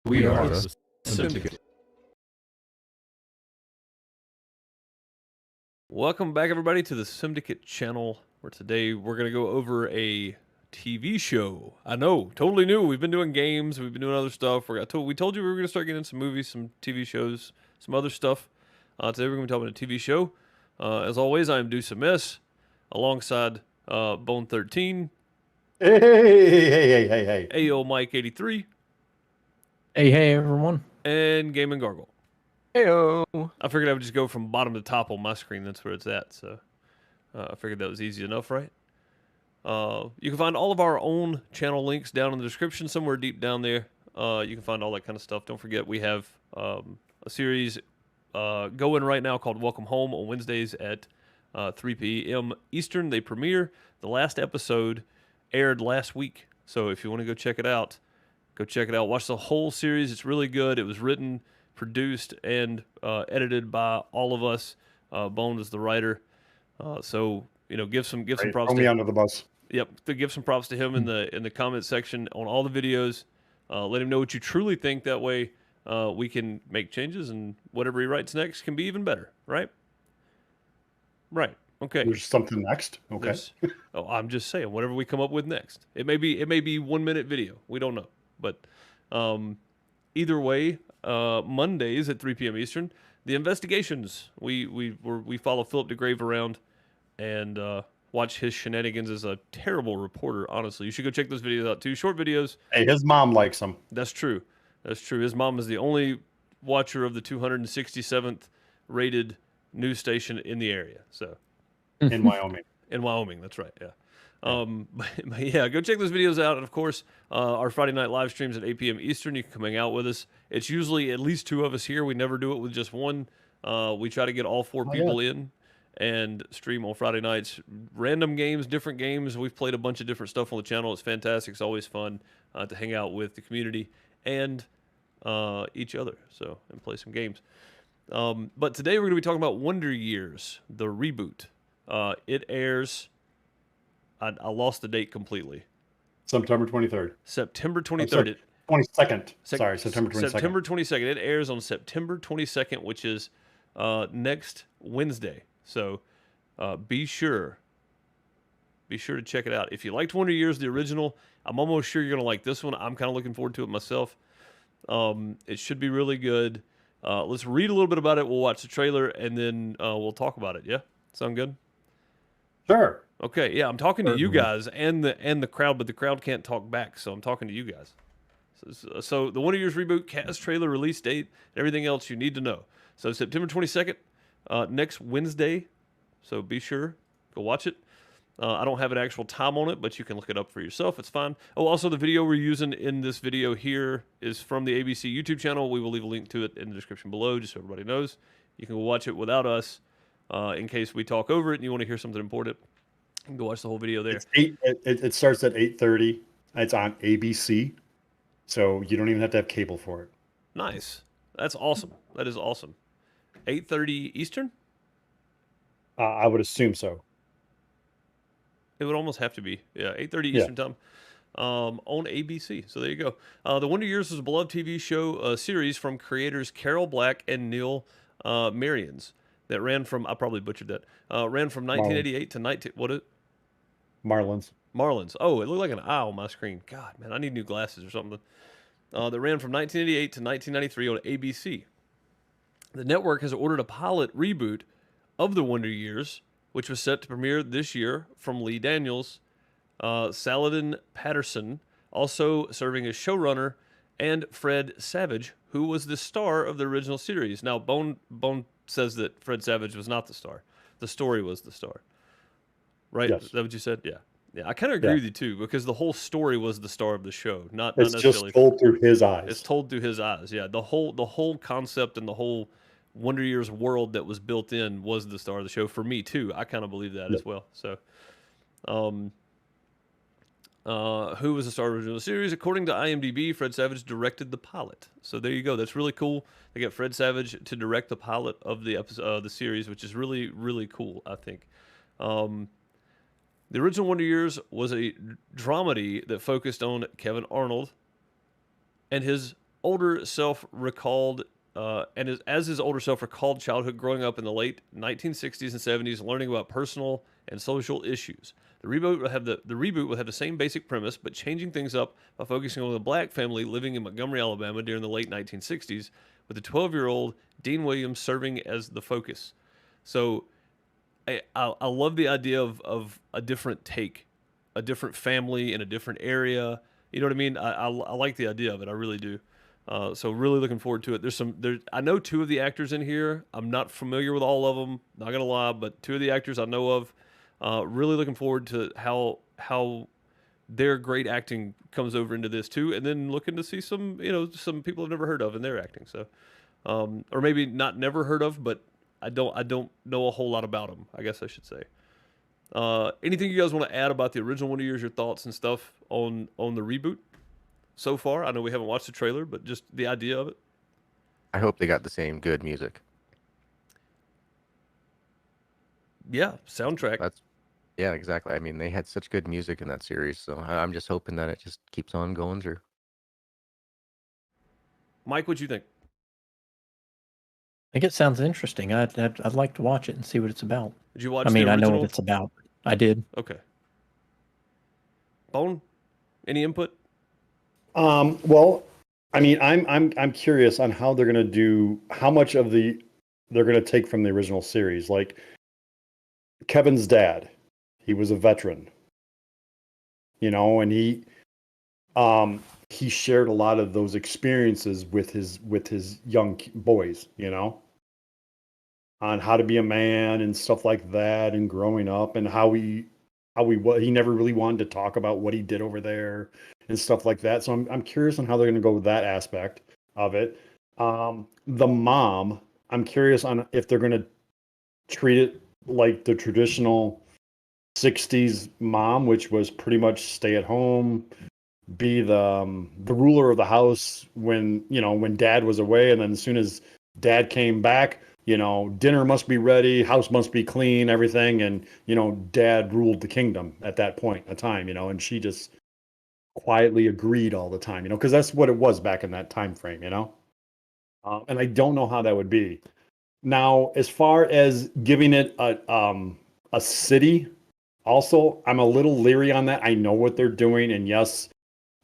We are the Simdicate. Welcome back, everybody, to the Simdicate channel, where today we're going to go over a TV show. I know, totally new. We've been doing games. We've been doing other stuff. We told you we were going to start getting some movies, some TV shows, some other stuff. Today we're going to be talking about a TV show. As always, I am Deuce Miss, alongside Bone 13. Hey. AO Mike 83. Hey, everyone. And Gaming Gargle. Heyo. I figured I would just go from bottom to top on my screen. That's where it's at. So I figured that was easy enough, right? You can find all of our own channel links down in the description, somewhere deep down there. You can find all that kind of stuff. Don't forget, we have a series going right now called Welcome Home on Wednesdays at 3 p.m. Eastern. They premiere. The last episode aired last week. So if you want to go check it out, go check it out. Watch the whole series. It's really good. It was written, produced, and edited by all of us. Bone is the writer. So, you know, give some props Throw to me him. under the bus. Yep, to give some props to him in the comment section on all the videos. Let him know what you truly think. That way we can make changes, and whatever he writes next can be even better, right? Right. Okay. There's something next. Okay. Oh, I'm just saying, whatever we come up with next. It may be 1 minute video. We don't know. But either way, Mondays at 3 p.m. Eastern, the investigations. We follow Philip DeGrave around and watch his shenanigans as a terrible reporter. Honestly, you should go check those videos out too. Short videos. Hey, his mom likes him. That's true. That's true. His mom is the only watcher of the 267th rated news station in the area. So In Wyoming. in Wyoming, that's right. Yeah. But yeah, go check those videos out. And of course, our Friday night live streams at 8 p.m. Eastern. You can come hang out with us. It's usually at least two of us here. We never do it with just one. We try to get all four people in and stream on Friday nights. Random games, different games. We've played a bunch of different stuff on the channel. It's fantastic. It's always fun to hang out with the community and each other. So, and play some games. But today we're going to be talking about Wonder Years, the reboot. It airs... I lost the date completely. September 23rd. September 23rd. 22nd. Sorry, September 22nd. September 22nd. It airs on September 22nd, which is next Wednesday. So be sure to check it out. If you liked Wonder Years, the original, I'm almost sure you're going to like this one. I'm kind of looking forward to it myself. It should be really good. Let's read a little bit about it. We'll watch the trailer, and then we'll talk about it. Yeah? Sound good? Sure. Okay, yeah, I'm talking to you guys and the crowd, but the crowd can't talk back, so I'm talking to you guys. So the Wonder Years reboot, cast, trailer, release date, everything else you need to know. So September 22nd, next Wednesday, so be sure, go watch it. I don't have an actual time on it, but you can look it up for yourself. It's fine. Oh, also, the video we're using in this video here is from the ABC YouTube channel. We will leave a link to it in the description below, just so everybody knows. You can watch it without us in case we talk over it and you want to hear something important. You can go watch the whole video there. It starts at 8:30. It's on ABC, so you don't even have to have cable for it. Nice. That's awesome. That is awesome. 8:30 Eastern? I would assume so. It would almost have to be. Yeah, 8:30 Eastern time on ABC. So there you go. The Wonder Years was a beloved TV show series from creators Carol Black and Neil Marians that ran from, I probably butchered that, ran from 1988 to Marlins. Oh, it looked like an eye on my screen. God, man, I need new glasses or something. That ran from 1988 to 1993 on ABC. The network has ordered a pilot reboot of The Wonder Years, which was set to premiere this year from Lee Daniels, Saladin Patterson, also serving as showrunner, and Fred Savage, who was the star of the original series. Now, Bone says that Fred Savage was not the star. The story was the star. Right? Yes. Is that what you said? Yeah. Yeah, I kind of agree with you, too, because the whole story was the star of the show. Not necessarily. Just told through his eyes. It's told through his eyes, yeah. The whole concept and the whole Wonder Years world that was built in was the star of the show for me, too. I kind of believe that as well. So, who was the star of the original series? According to IMDb, Fred Savage directed the pilot. So there you go. That's really cool. They got Fred Savage to direct the pilot of the episode, the series, which is really, really cool, I think. The original Wonder Years was a dramedy that focused on Kevin Arnold and his older self recalled, as his older self recalled childhood growing up in the late 1960s and 70s, learning about personal and social issues. The reboot will have the same basic premise, but changing things up by focusing on the black family living in Montgomery, Alabama during the late 1960s, with the 12-year-old Dean Williams serving as the focus. So I love the idea of a different take, a different family in a different area. You know what I mean? I like the idea of it. I really do. So really looking forward to it. I know two of the actors in here. I'm not familiar with all of them. Not gonna lie, but two of the actors I know of. Really looking forward to how their great acting comes over into this too, and then looking to see some people I've never heard of in their acting. So, or maybe not never heard of, but I don't know a whole lot about them, I guess I should say. Anything you guys want to add about the original Wonder Years, your thoughts and stuff on the reboot so far? I know we haven't watched the trailer, but just the idea of it. I hope they got the same good music. Yeah, soundtrack. Yeah, exactly. I mean, they had such good music in that series, so I'm just hoping that it just keeps on going through. Mike, what'd you think? I think it sounds interesting. I'd like to watch it and see what it's about. Did you watch I mean, the I know original? what it's about. I did. Okay. Bone, any input? Well, I mean, I'm curious on how they're gonna do, how much of they're gonna take from the original series. Like Kevin's dad, he was a veteran, and he shared a lot of those experiences with his young boys, on how to be a man and stuff like that, and growing up, and how he never really wanted to talk about what he did over there and stuff like that. So I'm curious on how they're going to go with that aspect of it. The mom, I'm curious on if they're going to treat it like the traditional 60s mom, which was pretty much stay at home, be the ruler of the house when dad was away, and then as soon as dad came back, dinner must be ready, house must be clean, everything, and dad ruled the kingdom at that point in time, and she just quietly agreed all the time, because that's what it was back in that time frame, and I don't know how that would be. Now, as far as giving it a city, also, I'm a little leery on that. I know what they're doing, and yes,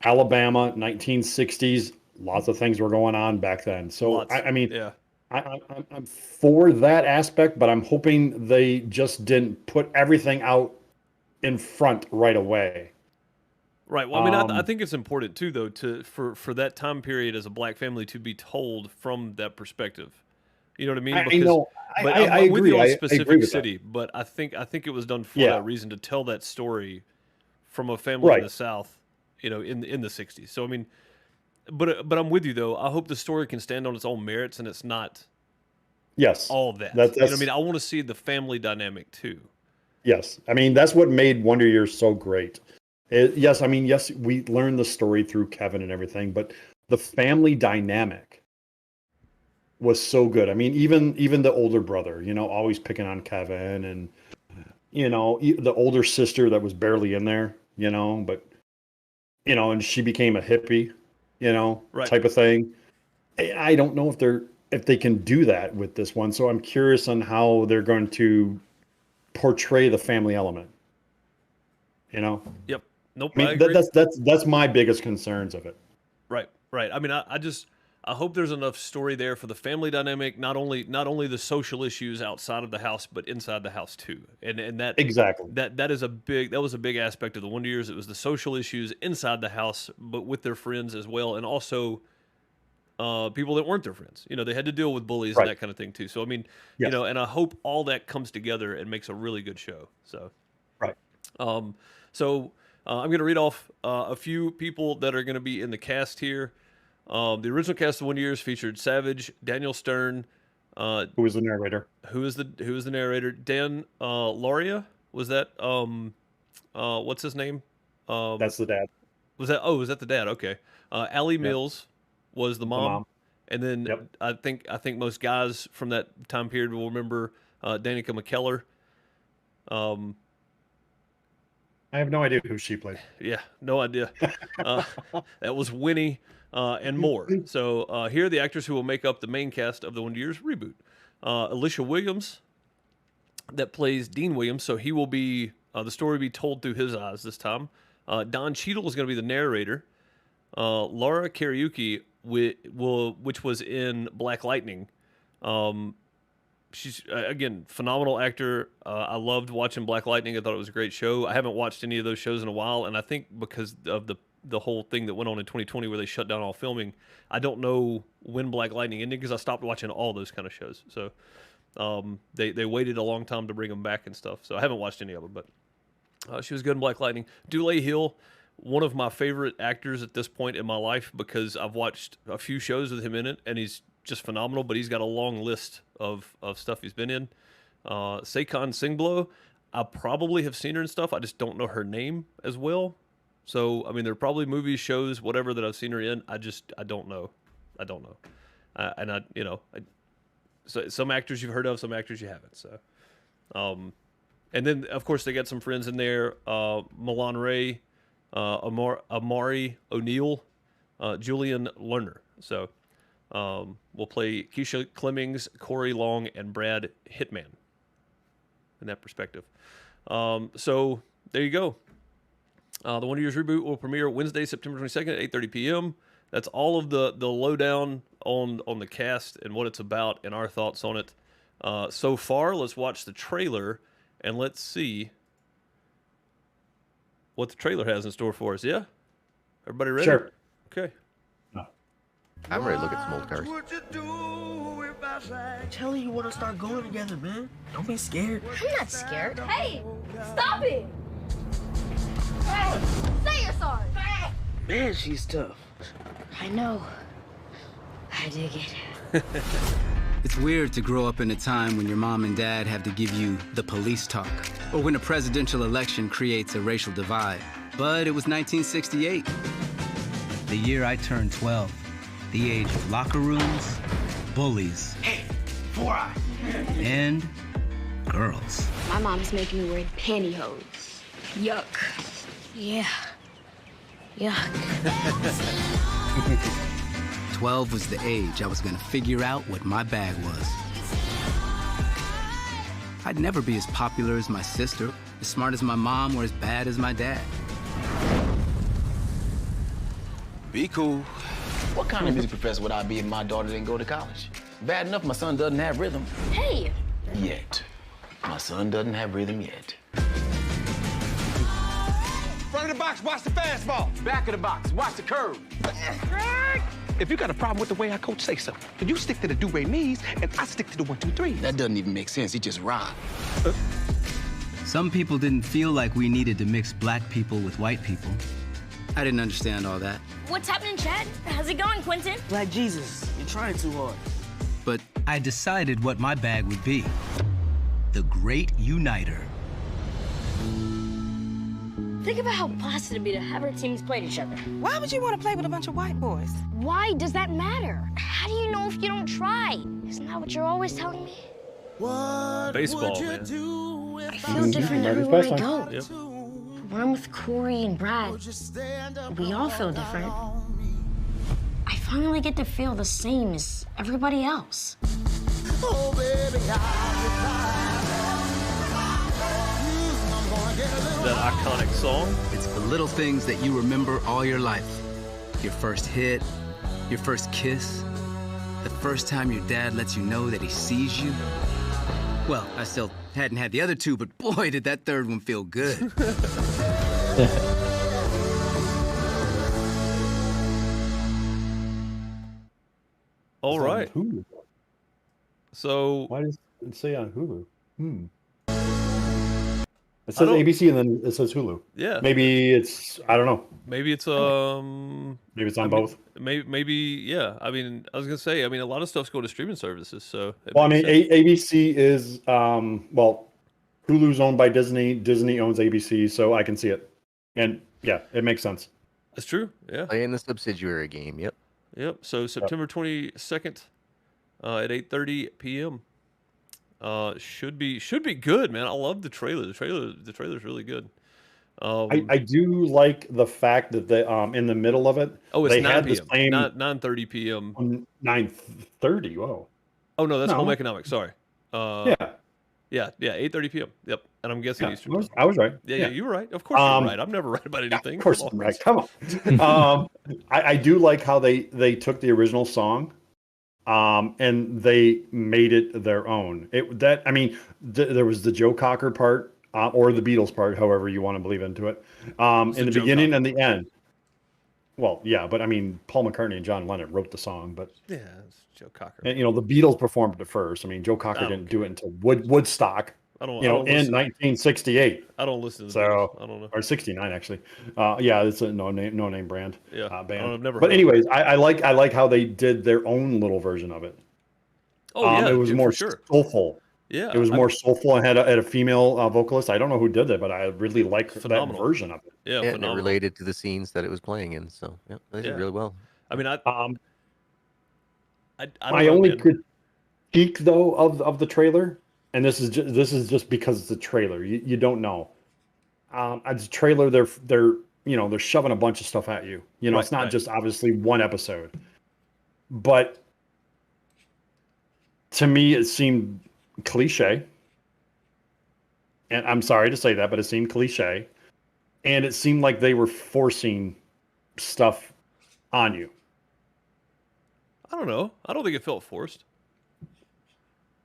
Alabama, 1960s, lots of things were going on back then. So, I mean, yeah. I'm for that aspect, but I'm hoping they just didn't put everything out in front right away. Right. Well, I mean, I think it's important too, though, for that time period as a black family to be told from that perspective. You know what I mean? I know. But I I'm with agree. you on I agree specific with city, but I think it was done for Yeah. that reason, to tell that story from a family in Right. the South, in the 60s. So I mean, but I'm with you though. I hope the story can stand on its own merits and it's not Yes. all that. That's, You know what I mean? I want to see the family dynamic too. Yes. I mean, that's what made Wonder Years so great. Yes, we learned the story through Kevin and everything, but the family dynamic was so good. I mean, even the older brother, always picking on Kevin, and the older sister that was barely in there, but and she became a hippie, Right. type of thing. I don't know if they can do that with this one, so I'm curious on how they're going to portray the family element. Yep. Nope. I mean, I agree. that's my biggest concerns of it. Right. I mean, I hope there's enough story there for the family dynamic, not only the social issues outside of the house, but inside the house too. And that Exactly. that was a big aspect of the Wonder Years. It was the social issues inside the house, but with their friends as well, and also people that weren't their friends. They had to deal with bullies Right. and that kind of thing too. So I mean, Yes. and I hope all that comes together and makes a really good show. So Right. So I'm going to read off a few people that are going to be in the cast here. The original cast of Wonder Years featured Savage, Daniel Stern, Who was the narrator? who is the narrator, Dan Lauria. Was that what's his name? That's the dad. Was that the dad? Okay. Allie Mills was the mom. mom. And then Yep. I think most guys from that time period will remember Danica McKellar. I have no idea who she played. Yeah, no idea. That was Winnie and more. So here are the actors who will make up the main cast of the Wonder Years reboot. Elisha Williams, that plays Dean Williams, so he will be the story will be told through his eyes this time. Don Cheadle is going to be the narrator. Laura Kariuki, which was in Black Lightning. She's again phenomenal actor. I loved watching Black Lightning. I thought it was a great show. I haven't watched any of those shows in a while, and I think because of the whole thing that went on in 2020 where they shut down all filming, I don't know when Black Lightning ended because I stopped watching all those kind of shows. So they waited a long time to bring them back and stuff. So I haven't watched any of them, but she was good in Black Lightning. Dulé Hill, one of my favorite actors at this point in my life because I've watched a few shows with him in it, and he's just phenomenal, but he's got a long list of stuff he's been in. Saycon Sengbloh, I probably have seen her and stuff. I just don't know her name as well. So, I mean, there are probably movies, shows, whatever that I've seen her in. I don't know. I don't know. So some actors you've heard of, some actors you haven't. So, and then, of course, they got some friends in there. Milan Ray, Amari O'Neill, Julian Lerner. So, we'll play Keisha Clemmings, Corey Long, and Brad Hitman in that perspective. So there you go. The Wonder Years reboot will premiere Wednesday, September 22nd at 8:30 p.m. That's all of the lowdown on the cast and what it's about and our thoughts on it. So far, let's watch the trailer and let's see what the trailer has in store for us. Yeah? Everybody ready? Sure. Okay. I'm ready to look at some old cars. I'm telling you want to start going together, man. Don't be scared. I'm not scared. Hey, stop it! Hey, say you're sorry. Man, she's tough. I know. I dig it. It's weird to grow up in a time when your mom and dad have to give you the police talk, or when a presidential election creates a racial divide. But it was 1968, the year I turned 12. The age of locker rooms, bullies, Hey, 4 Eyes. and girls. My mom's making me wear pantyhose. Yuck. Yeah. Yuck. 12 was the age I was gonna figure out what my bag was. I'd never be as popular as my sister, as smart as my mom, or as bad as my dad. Be cool. What kind of music professor would I be if my daughter didn't go to college? Bad enough my son doesn't have rhythm. Hey. Yet. My son doesn't have rhythm yet. Front of the box, watch the fastball. Back of the box, watch the curve. If you got a problem with the way I coach, say so. But you stick to the do-re-mis, and I stick to the 1, 2, 3. That doesn't even make sense. He just rhymed. Some people didn't feel like we needed to mix black people with white people. I didn't understand all that. What's happening, Chad? How's it going, Quentin? Black Jesus, you're trying too hard. But I decided what my bag would be. The Great Uniter. Think about how blasted it'd be to have our teams play each other. Why would you want to play with a bunch of white boys? Why does that matter? How do you know if you don't try? Isn't that what you're always telling me? Baseball, man. I feel different everywhere I go. Yep. When I'm with Corey and Brad, we all feel different. I finally get to feel the same as everybody else. That iconic song. It's the little things that you remember all your life. Your first hit, your first kiss, the first time your dad lets you know that he sees you. Well, I still hadn't had the other two, but boy, did that third one feel good. All right. Hulu. So Why does it say on Hulu? It says don't- ABC and then it says Hulu. yeah, Maybe it's, I don't know. maybe it's Maybe it's on both. maybe yeah. I mean, I was gonna say, I mean, a lot of stuff's going to streaming services, so. it Well, I mean, makes sense. ABC is, well, Hulu's owned by Disney. Disney owns ABC, so I can see it. And yeah, it makes sense. That's true. Yeah. Playing the subsidiary game. Yep. Yep. So September 22nd at 8:30 p.m. Should be good, man. I love the trailer. The trailer's really good. I do like the fact that they in the middle of it. Oh, it's they 9 had p.m. the same 9:30 p.m. 9:30. Whoa. Oh no, that's No. home economics. Sorry. Yeah. Yeah, 8:30 p.m. Yep, and I'm guessing Yeah, Eastern time. I was right. Yeah, you were right. Of course you're right. I'm never right about anything. Of course I'm right. Come on. I do like how they took the original song, and they made it their own. There was the Joe Cocker part, or the Beatles part, however you want to believe into it. In the beginning and the end. Well, yeah, but I mean, Paul McCartney and John Lennon wrote the song, but yeah, it's Joe Cocker. And the Beatles performed it first. I mean, Joe Cocker didn't do it until Woodstock. In 1968. I don't listen to so Beatles. I don't know. Or 69 actually. Yeah, it's a no name brand. Yeah, band. I've never. But anyways, I like how they did their own little version of it. Oh yeah, it was more soulful. Yeah, it was more soulful and had a female vocalist. I don't know who did that, but I really like that version of it. Yeah, and it related to the scenes that it was playing in. So yeah, they did really well. I mean, I my only critique though of the trailer, and this is just because it's a trailer. You don't know. As a trailer, they're shoving a bunch of stuff at you. It's not just obviously one episode, but to me it seemed cliche. And I'm sorry to say that, but it seemed cliche, and it seemed like they were forcing stuff on you. I don't know. I don't think it felt forced.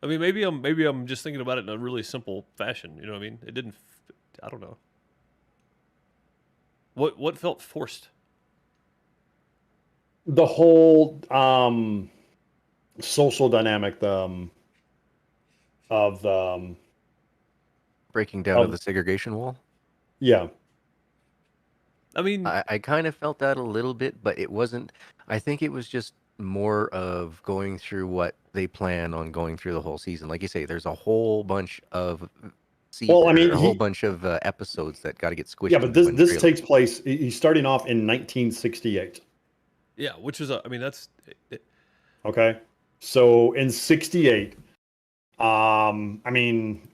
I mean, maybe I'm just thinking about it in a really simple fashion. You know what I mean? It didn't. I don't know. What felt forced? The whole social dynamic of the breaking down of the segregation wall. Yeah. I mean, I kind of felt that a little bit, but it wasn't. I think it was just more of going through what they plan on going through the whole season. Like you say, there's a whole bunch of a whole bunch of episodes that got to get squished. Yeah, but this takes place. He's starting off in 1968. Yeah, which is that's okay. So in 68, I mean,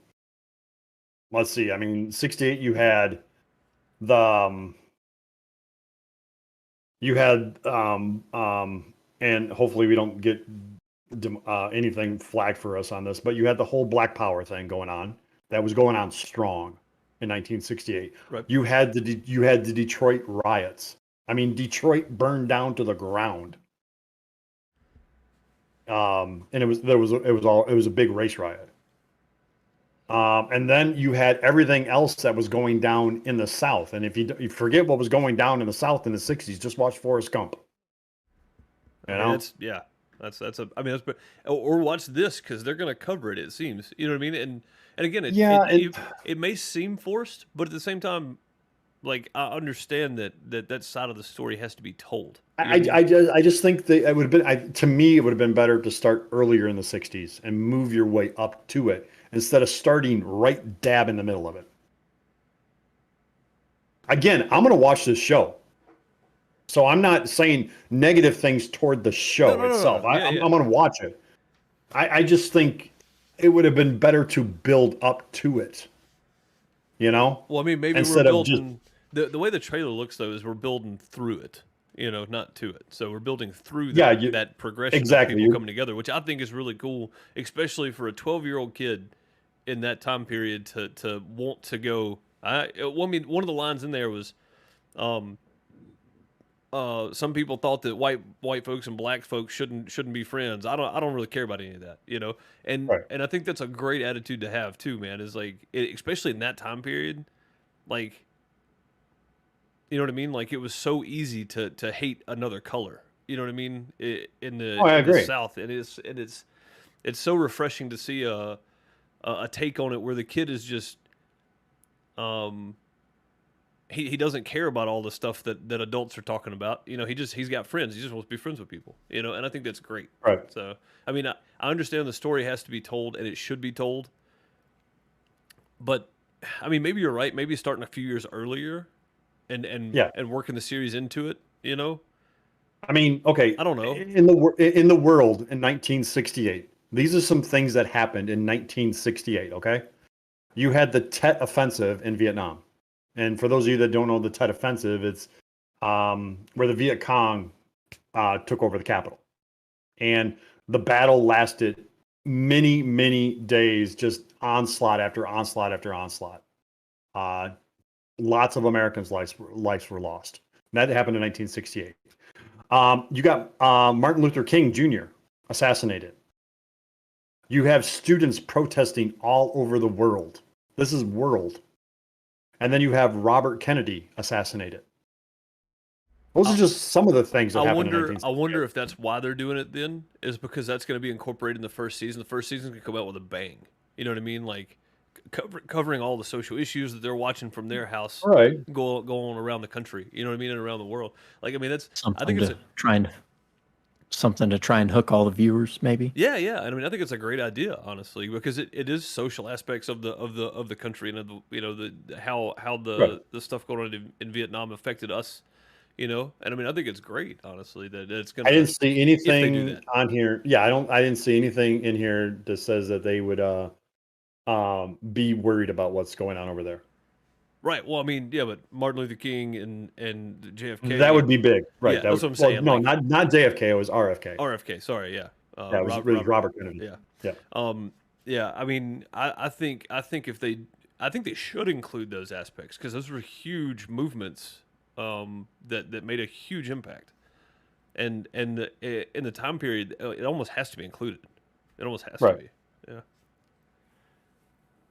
let's see. I mean, 68 you had and hopefully we don't get anything flagged for us on this, but you had the whole Black Power thing going on. That was going on strong in 1968. Right. You had the Detroit riots. I mean, Detroit burned down to the ground. And it was a big race riot. And then you had everything else that was going down in the South. And if you forget what was going down in the South in the 60s, just watch Forrest Gump. Or watch this because they're going to cover it. It seems, you know what I mean. And again, it may seem forced, but at the same time, like I understand that side of the story has to be told. I just think that it would have been to me it would have been better to start earlier in the 60s and move your way up to it instead of starting right dab in the middle of it. Again, I'm going to watch this show. So I'm not saying negative things toward the show itself. No. I'm going to watch it. I just think it would have been better to build up to it. Well, I mean, maybe instead we're building the way the trailer looks though is we're building through it, not to it. So we're building through that progression of people coming together, which I think is really cool, especially for a 12-year-old kid in that time period to want to go. I mean, one of the lines in there was, some people thought that white folks and black folks shouldn't be friends. I don't really care about any of that, And I think that's a great attitude to have too, man. Is like, especially in that time period, like, you know what I mean? Like it was so easy to hate another color. You know what I mean? In the South, and it's so refreshing to see a take on it where the kid is just he doesn't care about all the stuff that adults are talking about. He's got friends. He just wants to be friends with people. And I think that's great. Right. So I mean, I understand the story has to be told and it should be told. But I mean, maybe you're right. Maybe starting a few years earlier, and working the series into it. I mean, okay. I don't know. In the world in 1968, these are some things that happened in 1968. Okay, you had the Tet Offensive in Vietnam. And for those of you that don't know the Tet Offensive, it's where the Viet Cong took over the capital. And the battle lasted many, many days, just onslaught after onslaught after onslaught. Lots of Americans' lives were lost. And that happened in 1968. You got Martin Luther King Jr. assassinated. You have students protesting all over the world. This is world. And then you have Robert Kennedy assassinated. Those are just some of the things that happened in 1968. I wonder if that's why they're doing it then, is because that's going to be incorporated in the first season. The first season's going to come out with a bang. You know what I mean? Like, covering all the social issues that they're watching from their house go on around the country. You know what I mean? And around the world. Like, I mean, that's... Something to try and hook all the viewers, maybe. Yeah. I mean, I think it's a great idea, honestly, because it is social aspects of the country and of the, you know, how the stuff going on in Vietnam affected us. You know, and I mean, I think it's great, honestly, that it's gonna. I didn't see anything on here. Yeah, I didn't see anything in here that says that they would be worried about what's going on over there. Right. Well, I mean, yeah, but Martin Luther King and JFK. That would be big, right? Yeah, that's what I'm saying. Well, no, not JFK. It was RFK. RFK. Sorry. Yeah. It was Robert Kennedy. Yeah. Yeah. I mean, I think they should include those aspects because those were huge movements. That made a huge impact, and in the time period, it almost has to be included. It almost has to be, yeah.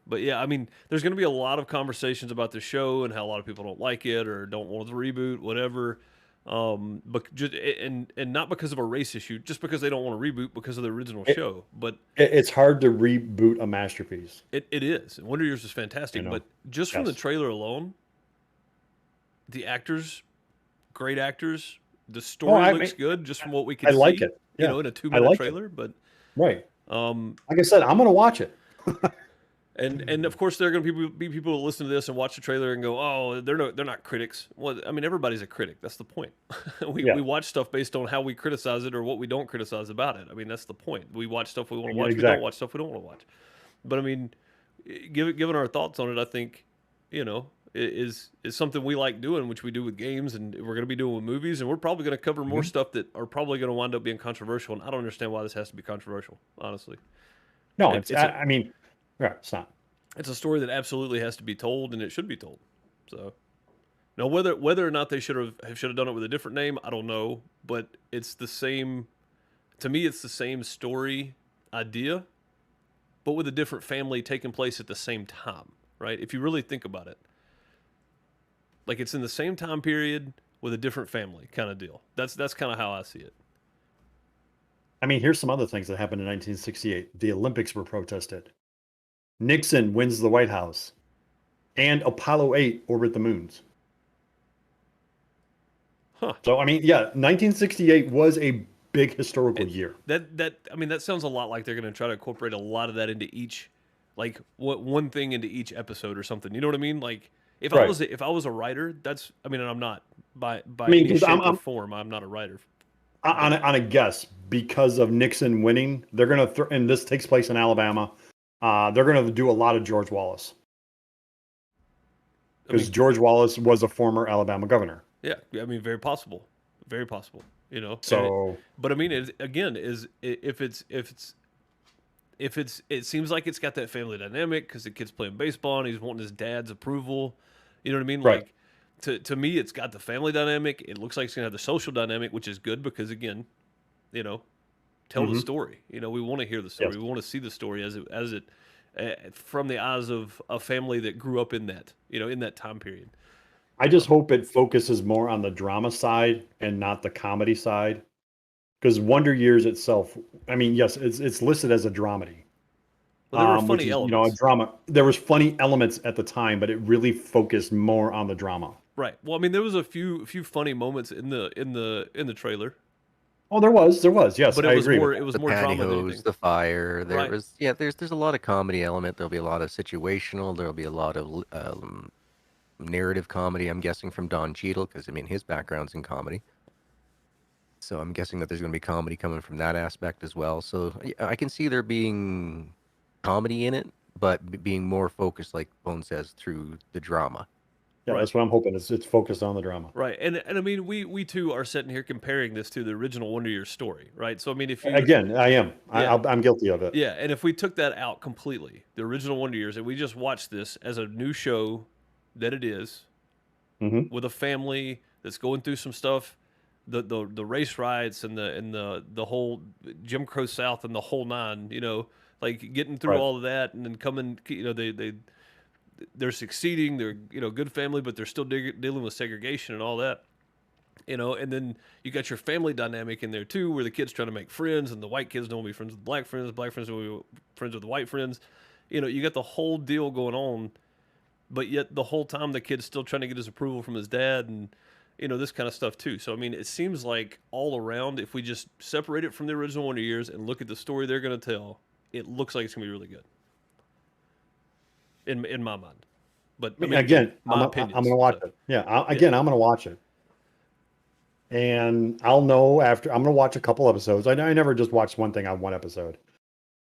But yeah, I mean, there's going to be a lot of conversations about the show and how a lot of people don't like it or don't want the reboot, whatever. But just, and not because of a race issue, just because they don't want to reboot because of the original show. But it's hard to reboot a masterpiece. It is. Wonder Years is fantastic, but just from the trailer alone. The actors, great actors. The story looks good just from what we can see. I like it. You know, in a 2-minute trailer. But like I said, I'm going to watch it. and of course, there are going to be people who listen to this and watch the trailer and go, "Oh, they're not critics." Well, I mean, everybody's a critic. That's the point. We watch stuff based on how we criticize it or what we don't criticize about it. I mean, that's the point. We watch stuff we want to watch. Exactly. We don't watch stuff we don't want to watch. But I mean, given our thoughts on it, I think, you know, is something we like doing, which we do with games, and we're going to be doing with movies, and we're probably going to cover more stuff that are probably going to wind up being controversial. And I don't understand why this has to be controversial, honestly. No, it's not. It's a story that absolutely has to be told, and it should be told. So, now whether or not they should have done it with a different name, I don't know. But it's the same. To me, it's the same story idea, but with a different family taking place at the same time, right? If you really think about it. Like, it's in the same time period with a different family kind of deal. That's kind of how I see it. I mean, here's some other things that happened in 1968. The Olympics were protested. Nixon wins the White House. And Apollo 8 orbit the moons. Huh. So, I mean, yeah, 1968 was a big historical year. That sounds a lot like they're going to try to incorporate a lot of that into each, like, one thing into each episode or something. You know what I mean? Like, if I was a writer, and I'm not by any shape or form. I'm not a writer. On a guess, because of Nixon winning, they're going to and this takes place in Alabama. They're going to do a lot of George Wallace because George Wallace was a former Alabama governor. Yeah, I mean, very possible, You know, so but I mean, it seems like it's got that family dynamic because the kid's playing baseball and he's wanting his dad's approval. You know what I mean? Right. Like, to me, it's got the family dynamic. It looks like it's gonna have the social dynamic, which is good because, again, you know, tell the story. You know, we want to hear the story. Yes. We want to see the story as it from the eyes of a family that grew up in that, you know, in that time period. I just hope it focuses more on the drama side and not the comedy side. Because Wonder Years itself, I mean, yes, it's listed as a dramedy. Well, there were funny elements. You know, a drama. There was funny elements at the time, but it really focused more on the drama. Right. Well, I mean, there was a few funny moments in the trailer. Oh, there was, yes. But I agree. It was more drama than anything. The fire. There Right. was, there's a lot of comedy element. There'll be a lot of situational. There'll be a lot of narrative comedy. I'm guessing from Don Cheadle because I mean his background's in comedy. So I'm guessing that there's going to be comedy coming from that aspect as well. So I can see there being comedy in it, but being more focused, like Bone says, through the drama. Yeah, Right. that's what I'm hoping. It's focused on the drama. Right, and I mean, we too are sitting here comparing this to the original Wonder Years story, right? So I mean, if you Again, I am. Yeah. I'm guilty of it. yeah, and if we took that out completely, the original Wonder Years, and we just watched this as a new show that it is, with a family that's going through some stuff, the race riots and the whole Jim Crow South and the whole nine, you know, like getting through Right. all of that, and then coming, you know, they're succeeding, they're, you know, good family, but they're still dealing with segregation and all that, you know, and then you got your family dynamic in there too, where the kids trying to make friends, and the white kids don't want to be friends with black friends don't want to be friends with the white friends, you know, you got the whole deal going on, but yet the whole time the kid's still trying to get his approval from his dad, and you know, this kind of stuff too. So I mean, it seems like all around, if we just separate it from the original Wonder Years and look at the story they're going to tell, it looks like it's going to be really good. In my mind, but I mean, again, my I'm opinion. going to watch it. Yeah, I'm going to watch it, and I'll know after. I'm going to watch a couple episodes. I never just watched one thing on one episode.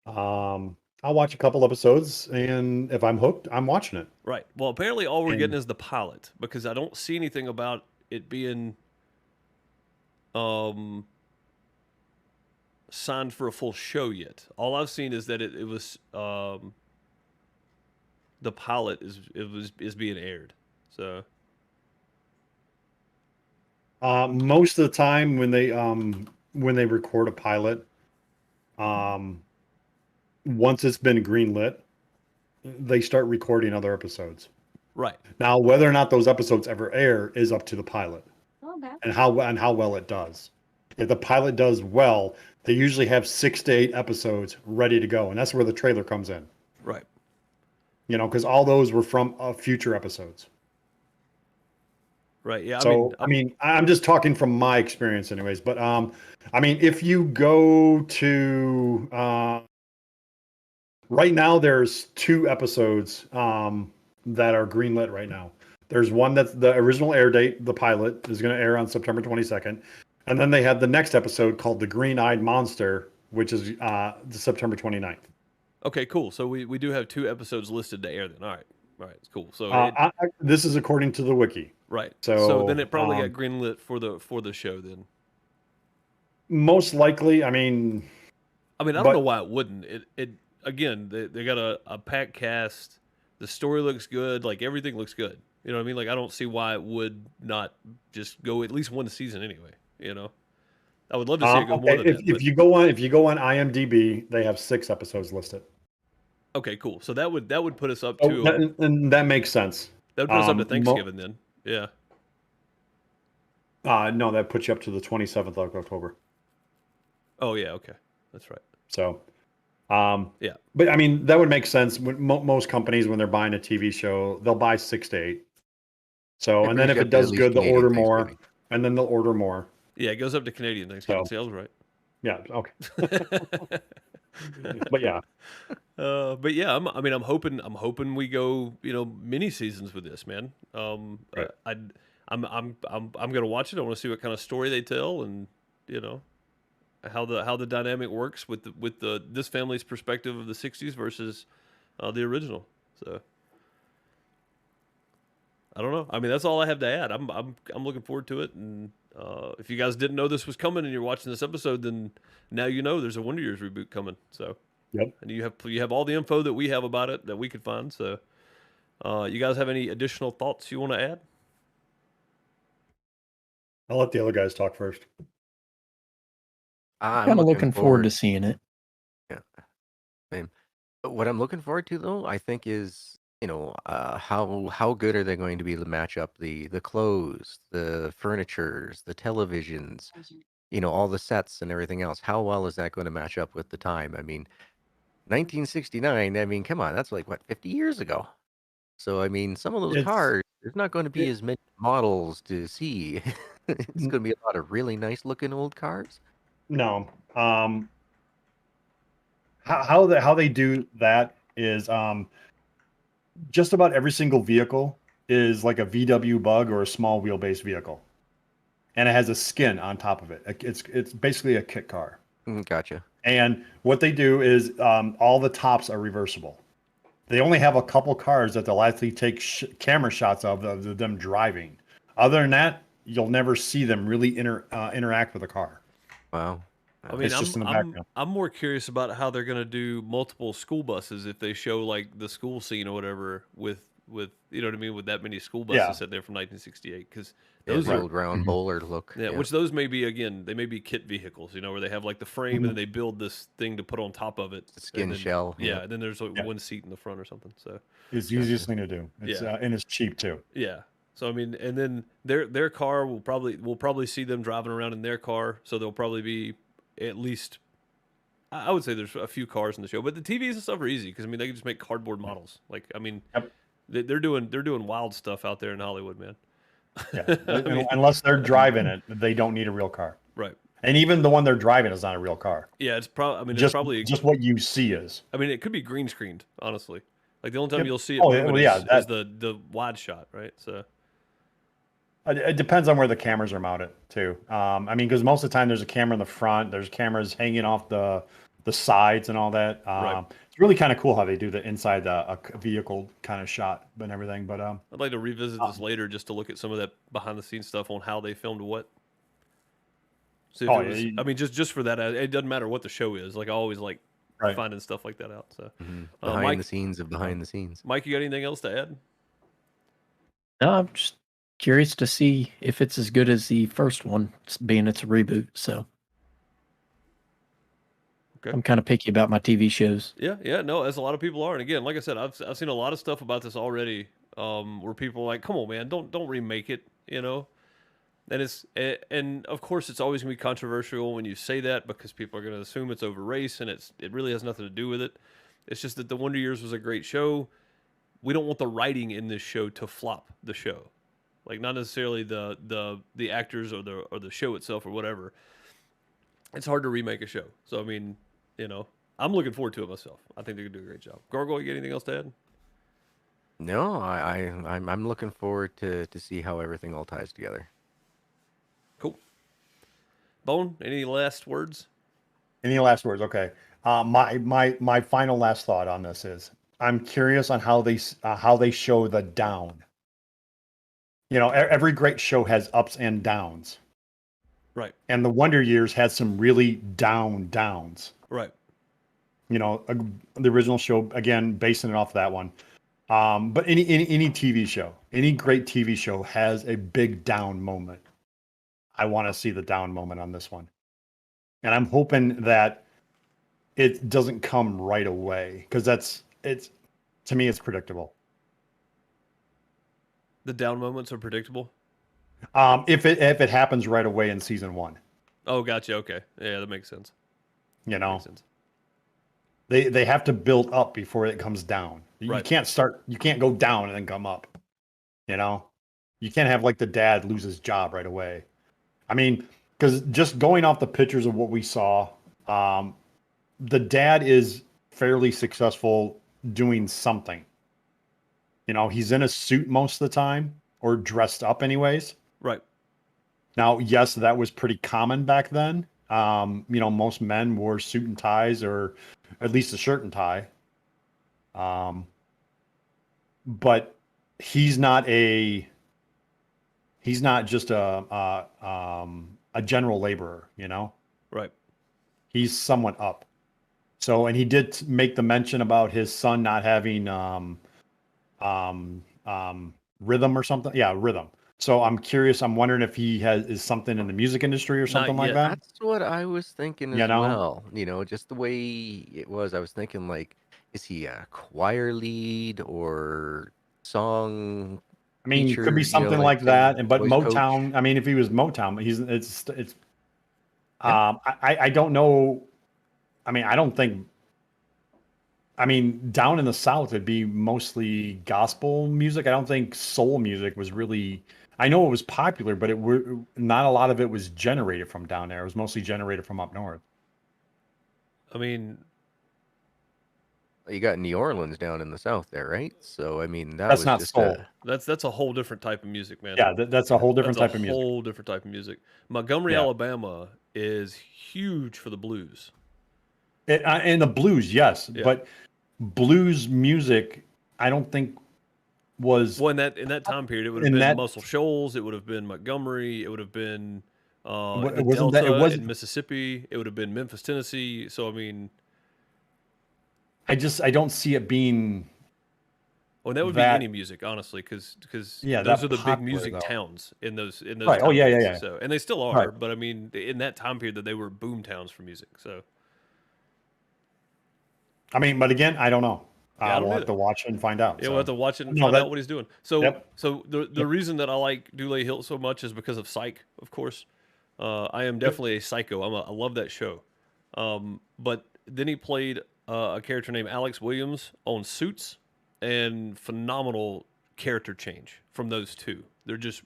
I'll watch a couple episodes, and if I'm hooked, I'm watching it. Right. Well, apparently, all we're getting is the pilot, because I don't see anything about it being signed for a full show yet. All I've seen is that it was the pilot is being aired. So most of the time when they record a pilot, once it's been greenlit, they start recording other episodes. Right. Now, whether or not those episodes ever air is up to the pilot, and how well it does. If the pilot does well, they usually have 6 to 8 episodes ready to go, and that's where the trailer comes in. Right. You know, because all those were from future episodes. Right. Yeah. So, I'm just talking from my experience, anyways. But I mean, if you go to right now, there's 2 episodes that are greenlit right now. There's one that's the original air date, the pilot, is going to air on September 22nd, and then they have the next episode called "The Green-Eyed Monster," which is September 29th. Okay, cool. So we do have 2 episodes listed to air then. All right, it's cool. So this is according to the wiki. Right. So then it probably got greenlit for the show then. Most likely, I mean, I don't know why it wouldn't. It again, they got a packed cast. The story looks good. Like everything looks good. You know what I mean? Like I don't see why it would not just go at least one season anyway. You know, I would love to see it go more than that. If you go on IMDb, they have 6 episodes listed. Okay, cool. So that would put us up to and that makes sense. That would put us up to Thanksgiving then. Yeah. No, that puts you up to the 27th of October. Oh yeah, okay, that's right. So, yeah. But I mean, that would make sense. When most companies, when they're buying a TV show, they'll buy 6 to 8. So, and then if it does good, they'll order more, and then they'll order more. Yeah, it goes up to Canadian Thanksgiving sales, right? Yeah. Okay. But yeah. I'm hoping we go, you know, mini seasons with this, man. Right. I'm gonna watch it. I want to see what kind of story they tell, and you know, how the dynamic works with this family's perspective of the '60s versus the original. So I don't know. I mean, that's all I have to add. I'm looking forward to it, and if you guys didn't know this was coming and you're watching this episode, then now you know there's a Wonder Years reboot coming. So. Yep. And you have all the info that we have about it that we could find. So, you guys have any additional thoughts you want to add? I'll let the other guys talk first. I'm kind of looking forward to seeing it. Yeah. Same. But what I'm looking forward to, though, I think is, you know, how good are they going to be to match up the clothes, the furnitures, the televisions, you know, all the sets and everything else. How well is that going to match up with the time? I mean, 1969, I mean, come on, that's like, what, 50 years ago? So, I mean, some of those cars, there's not going to be as many models to see. It's going to be a lot of really nice-looking old cars. No. How they do that is just about every single vehicle is like a VW Bug or a small wheelbase vehicle. And it has a skin on top of it. It's basically a kit car. Gotcha. And what they do is all the tops are reversible. they only have a couple cars that they'll actually take camera shots of them driving. Other than that, you'll never see them really interact with a car. Wow. I mean, I'm more curious about how they're going to do multiple school buses if they show like the school scene or whatever with you know what I mean, with that many school buses sitting there from 1968, because those old round bowler look. Yeah, which those may be, again, they may be kit vehicles, you know, where they have like the frame and then they build this thing to put on top of it. The skin then, shell. Yeah, and then there's like one seat in the front or something. So it's the easiest thing to do. It's, and it's cheap too. Yeah. So I mean, and then their car we'll probably see them driving around in their car. So there'll probably be at least, I would say there's a few cars in the show, but the TVs and stuff are easy because I mean they can just make cardboard models. Like I mean, they're doing wild stuff out there in Hollywood, man. Yeah. Unless they're driving it, they don't need a real car. Right. And even the one they're driving is not a real car. Yeah, it's probably. I mean, just, it's probably just what you see is. I mean, it could be green screened, honestly. Like the only time you'll see it is the wide shot, right? So it depends on where the cameras are mounted too. I mean, because most of the time there's a camera in the front, there's cameras hanging off the sides and all that. Right. It's really kind of cool how they do the inside a vehicle kind of shot and everything. But I'd like to revisit this later just to look at some of that behind the scenes stuff on how they filmed what. See if it was, I mean, just for that, it doesn't matter what the show is. Like I always like finding stuff like that out. So behind the scenes of behind the scenes. Mike, you got anything else to add? No, I'm just curious to see if it's as good as the first one, being it's a reboot. So I'm kind of picky about my TV shows. Yeah, no, as a lot of people are. And again, like I said, I've seen a lot of stuff about this already, where people are like, "Come on, man, don't remake it," you know. And of course, it's always gonna be controversial when you say that because people are gonna assume it's over race, and it really has nothing to do with it. It's just that the Wonder Years was a great show. We don't want the writing in this show to flop the show, like not necessarily the actors or the show itself or whatever. It's hard to remake a show, so I mean. You know, I'm looking forward to it myself. I think they're gonna do a great job. Gargoyle, you got anything else to add? No, I'm looking forward to see how everything all ties together. Cool. Bone, any last words? Any last words? Okay. My final last thought on this is I'm curious on how they show the down. You know, every great show has ups and downs. Right. And the Wonder Years had some really downs. Right. You know, the original show, again, basing it off that one. But any TV show, any great TV show has a big down moment. I want to see the down moment on this one. And I'm hoping that it doesn't come right away because to me, it's predictable. The down moments are predictable? If it happens right away in season 1. Oh, gotcha. Okay. Yeah, that makes sense. You know, they have to build up before it comes down. You can't go down and then come up. You know, you can't have like the dad lose his job right away. I mean, because just going off the pictures of what we saw, the dad is fairly successful doing something. You know, he's in a suit most of the time or dressed up anyways. Right. Now, yes, that was pretty common back then. You know, most men wore suit and ties or at least a shirt and tie. But he's not just a general laborer, you know? Right. He's somewhat up. So, and he did make the mention about his son not having rhythm or something. Yeah, rhythm. So I'm curious. I'm wondering if he is something in the music industry or something like that. That's what I was thinking as well. You know, just the way it was. I was thinking like, is he a choir lead or song? I mean, it could be something like that. And but Motown. Coach. I mean, if he was Motown, it's. I don't know. I mean, I don't think. I mean, down in the South, it'd be mostly gospel music. I don't think soul music was really. I know it was popular, but not a lot of it was generated from down there. It was mostly generated from up north. I mean, you got New Orleans down in the South there, right? So I mean, that's not soul. That's a whole different type of music, man. Yeah, that's a whole different type of music. Whole different type of music. Montgomery, Alabama, is huge for the blues. And the blues, yes, but blues music I don't think was well in that time period. It would have been Muscle Shoals. It would have been Montgomery. It would have been Delta in Mississippi. It would have been Memphis, Tennessee. So I mean, I don't see it being. Well, that would be any music, honestly, because those are the big music towns in those right. Oh yeah. So and they still are, but I mean, in that time period, that they were boom towns for music. So, I mean, but again, I don't know. We'll have to watch it and find out. Yeah, we'll have to watch it and find out what he's doing. So, so the reason that I like Dulé Hill so much is because of Psych, of course. I am definitely a psycho. I love that show. But then he played a character named Alex Williams on Suits. And phenomenal character change from those two. They're just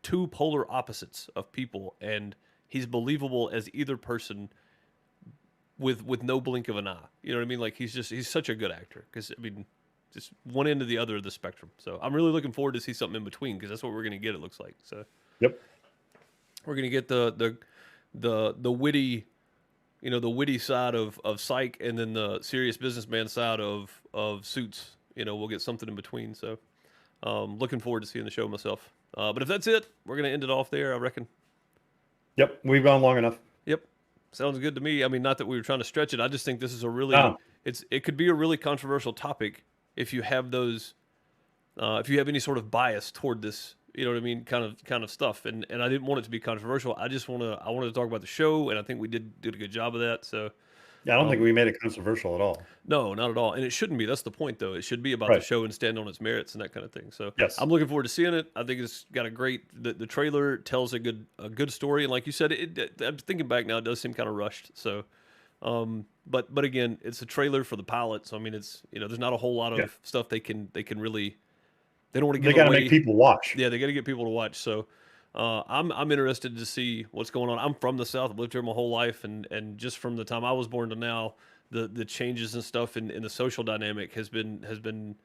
two polar opposites of people, and he's believable as either person with no blink of an eye. You know what I mean? Like he's such a good actor because I mean, just one end to the other of the spectrum. So I'm really looking forward to see something in between because that's what we're gonna get. It looks like so. Yep. We're gonna get the witty. The witty side of Psych, and then the serious businessman side of Suits. We'll get something in between. So, looking forward to seeing the show myself. But if that's it, we're going to end it off there, I reckon. Yep. We've gone long enough. Yep. Sounds good to me. I mean, not that we were trying to stretch it. I just think this is a really, it could be a really controversial topic if you have those, if you have any sort of bias toward this, you know what I mean? Kind of stuff. And I didn't want it to be controversial. I wanted to talk about the show, and I think we did a good job of that. So, yeah, I don't think we made it controversial at all. No, not at all. And it shouldn't be. That's the point, though. It should be about the show and stand on its merits and that kind of thing. So yes. I'm looking forward to seeing it. I think it's got a great. The trailer tells a good story, and like you said, I'm thinking back now, it does seem kind of rushed. So, but again, it's a trailer for the pilot. So I mean, it's there's not a whole lot of stuff they can really. They don't want to give. They got to make people watch. Yeah, they got to get people to watch. So. I'm interested to see what's going on. I'm from the South. I've lived here my whole life, and just from the time I was born to now, the changes and stuff in the social dynamic has been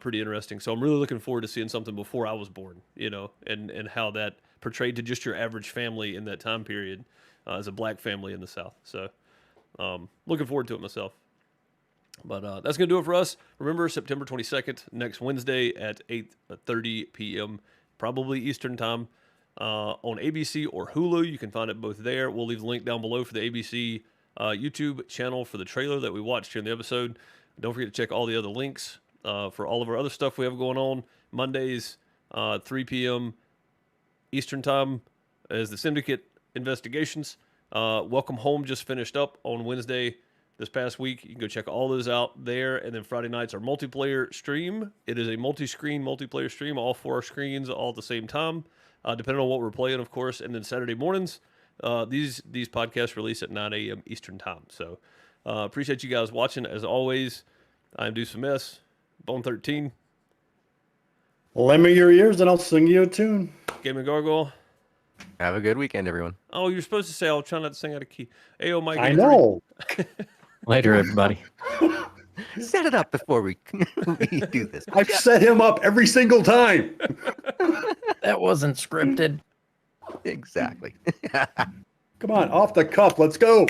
pretty interesting. So I'm really looking forward to seeing something before I was born, and how that portrayed to just your average family in that time period as a black family in the South. So looking forward to it myself. But that's going to do it for us. Remember, September 22nd, next Wednesday at 8:30 p.m., probably Eastern time. On ABC or Hulu. You can find it both there. We'll leave the link down below for the ABC YouTube channel for the trailer that we watched here in the episode. Don't forget to check all the other links for all of our other stuff we have going on. Mondays, 3 p.m. Eastern time as the Syndicate investigations. Welcome Home just finished up on Wednesday this past week. You can go check all those out there. And then Friday nights our multiplayer stream. It is a multi-screen multiplayer stream, all 4 screens all at the same time. Depending on what we're playing, of course. And then Saturday mornings, these podcasts release at 9 a.m. Eastern time. So appreciate you guys watching. As always, I'm Deuce from S, Bone 13. Lend me your ears and I'll sing you a tune. Gaming Gargoyle. Have a good weekend, everyone. Oh, you're supposed to say, I'll try not to sing out of key. Ayo, Mike. I know. Later, everybody. Set it up before we do this. I've set him up every single time. That wasn't scripted. Exactly. Come on, off the cuff. Let's go.